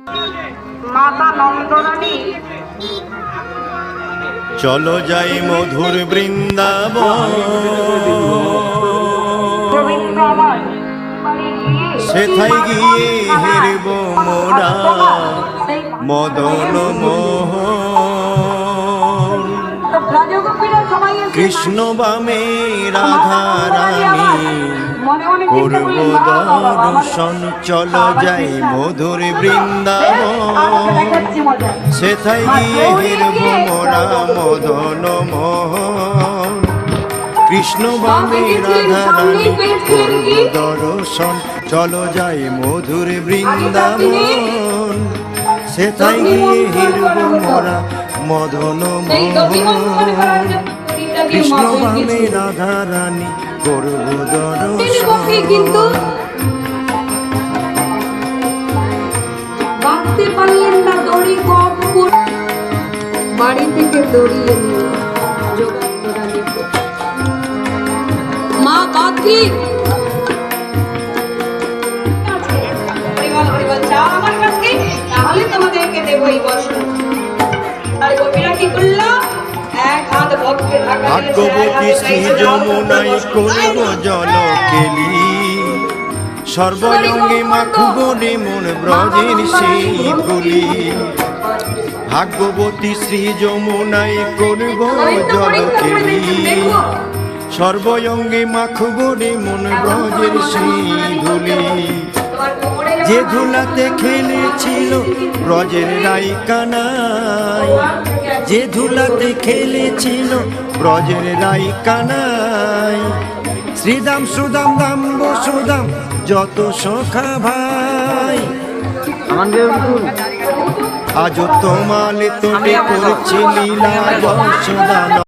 মাতা নন্দরানী চলো যাই মধুর বৃন্দাবন, গোবিন্দ আমার সেথায় গিয়ে হেরব মোরা মদন মোহন। কৃষ্ণ বামে রাধা রানী করব দর্শন, চলো যাই মধুর বৃন্দাবন, সেথায় গিয়ে হেরব মোরা মদন মোহন। কৃষ্ণ বামে রাধা রানী করব দর্শন, চলো যাই মধুর বৃন্দাবন, সেথায় গিয়ে হেরব মোরা মদন মোহন। কৃষ্ণ বামে রাধা রানী করব দর্শন। বাঁধতে পারলেন না দড়ি কপুর, বাড়ি থেকে দড়িয়ে নিয়ে মা কাকি আমার কাছে, তাহলে তোমাদেরকে দেবই বসন। আর গোপীরা কি করলো? এক হাত ভক্তের ভাগ্যবতী শ্রী যমুনায় করব জল কেলি, সর্বঙ্গে মাখব রে মন ব্রজের সেই ফুলি। ভাগ্যবতী শ্রী যমুনায় করব জল কেলি, সর্বঙ্গে মাখব রে মন ব্রজের সেই ধুলি। যে ধুলাতে খেলেছিল ব্রজের রাই কানাই, যে ধুলাতে খেলেছিল ব্রজের রাই কানাই। শ্রীদাম সুদাম দাম বসুদাম যত সখা ভাই, আজ তোমালে তোটে করছে লীলা যশোদা।